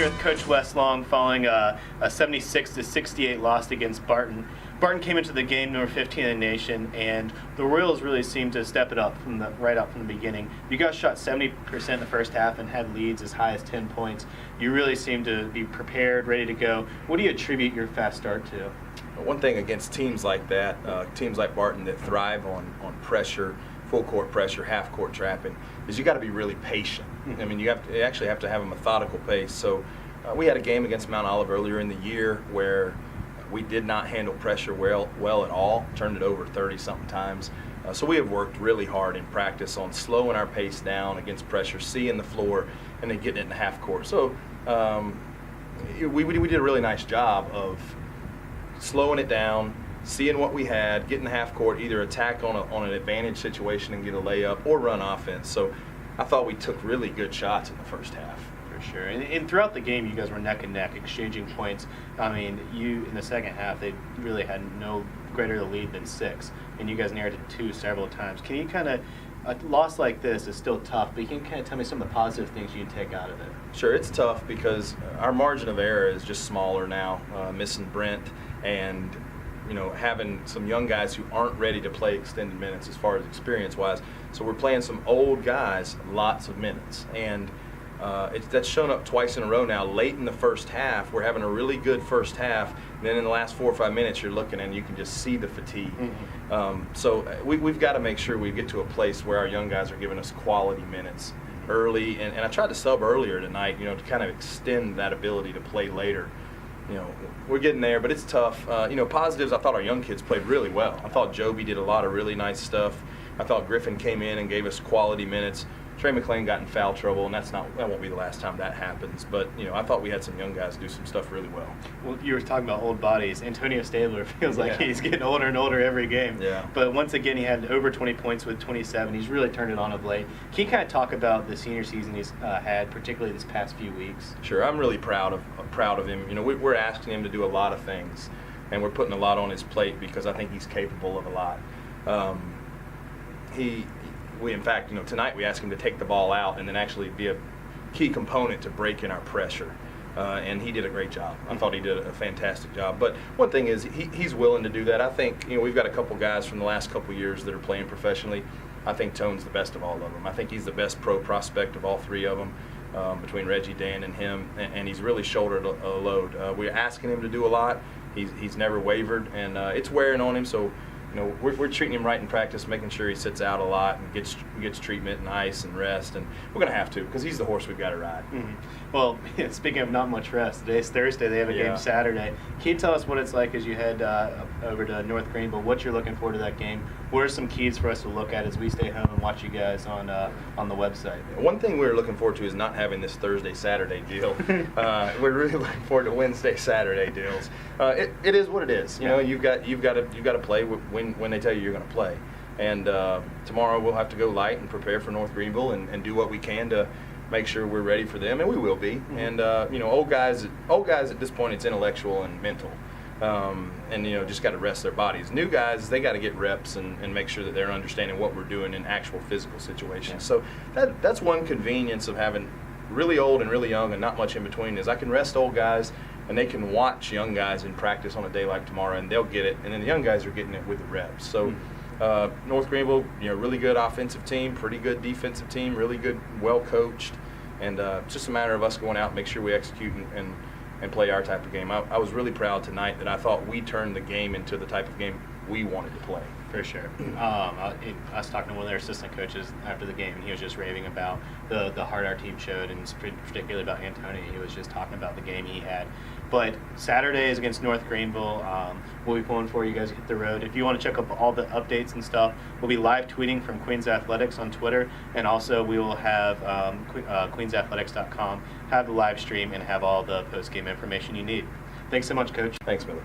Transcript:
here with Coach Wes Long following a 76-68 loss against Barton. Barton came into the game number 15 in the nation, and the Royals really seemed to step it up right up from the beginning. You guys shot 70% in the first half and had leads as high as 10 points. You really seemed to be prepared, ready to go. What do you attribute your fast start to? One thing against teams like that, teams like Barton that thrive on pressure, full court pressure, half court trapping, is you got to be really patient. I mean, you actually have to have a methodical pace. So we had a game against Mount Olive earlier in the year where we did not handle pressure well at all, turned it over 30-something times. So we have worked really hard in practice on slowing our pace down against pressure, seeing the floor, and then getting it in the half court. So we did a really nice job of slowing it down, seeing what we had, getting the half court, either attack on an advantage situation and get a layup, or run offense. So I thought we took really good shots in the first half. For sure. And throughout the game, you guys were neck and neck, exchanging points. I mean, you in the second half, they really had no greater the lead than 6, and you guys narrowed it to 2 several times. Can you kind of, a loss like this is still tough, but you can kind of tell me some of the positive things you can take out of it? Sure, it's tough because our margin of error is just smaller now, missing Brent and having some young guys who aren't ready to play extended minutes as far as experience-wise. So we're playing some old guys lots of minutes, and that's shown up twice in a row now. Late in the first half, we're having a really good first half, and then in the last 4 or 5 minutes, you're looking and you can just see the fatigue. So we've got to make sure we get to a place where our young guys are giving us quality minutes early, and I tried to sub earlier tonight, to kind of extend that ability to play later. We're getting there, but it's tough. Positives, I thought our young kids played really well. I thought Joby did a lot of really nice stuff. I thought Griffin came in and gave us quality minutes. Trey McLean got in foul trouble, and that won't be the last time that happens. But, I thought we had some young guys do some stuff really well. Well, you were talking about old bodies. Antonio Stabler feels like he's getting older and older every game. Yeah. But once again, he had over 20 points with 27. He's really turned it on of late. Can you kind of talk about the senior season he's had, particularly this past few weeks? Sure. I'm really proud of him. We're asking him to do a lot of things, and we're putting a lot on his plate because I think he's capable of a lot. In fact, tonight we asked him to take the ball out and then actually be a key component to break in our pressure. And he did a great job. I thought he did a fantastic job. But one thing is he's willing to do that. I think, we've got a couple guys from the last couple years that are playing professionally. I think Tone's the best of all of them. I think he's the best pro prospect of all 3 of them, between Reggie, Dan, and him. And he's really shouldered a load. We're asking him to do a lot. He's never wavered, and it's wearing on him. So we're treating him right in practice, making sure he sits out a lot and gets treatment and ice and rest, and we're going to have to because he's the horse we've got to ride. Well, speaking of not much rest, today's Thursday. They have a game Saturday. Can you tell us what it's like as you head over to North Greenville? What you're looking forward to that game? What are some keys for us to look at as we stay home and watch you guys on the website? One thing we're looking forward to is not having this Thursday-Saturday deal. We're really looking forward to Wednesday-Saturday deals. It is what it is. You've got to play when they tell you you're going to play. And tomorrow we'll have to go light and prepare for North Greenville and do what we can to make sure we're ready for them, and we will be. And old guys at this point, it's intellectual and mental, and just got to rest their bodies. New guys, they got to get reps and make sure that they're understanding what we're doing in actual physical situations. So that's one convenience of having really old and really young and not much in between, is I can rest old guys and they can watch young guys in practice on a day like tomorrow, and they'll get it, and then the young guys are getting it with the reps. So North Greenville, really good offensive team, pretty good defensive team, really good, well coached, and it's just a matter of us going out and make sure we execute and play our type of game. I was really proud tonight that I thought we turned the game into the type of game we wanted to play. For sure. I was talking to one of their assistant coaches after the game, and he was just raving about the heart our team showed, and particularly about Antonio. He was just talking about the game he had. But Saturday is against North Greenville. We'll be pulling for you guys to hit the road. If you want to check up all the updates and stuff, we'll be live tweeting from Queens Athletics on Twitter, and also we will have queensathletics.com have the live stream and have all the post-game information you need. Thanks so much, Coach. Thanks, Miller.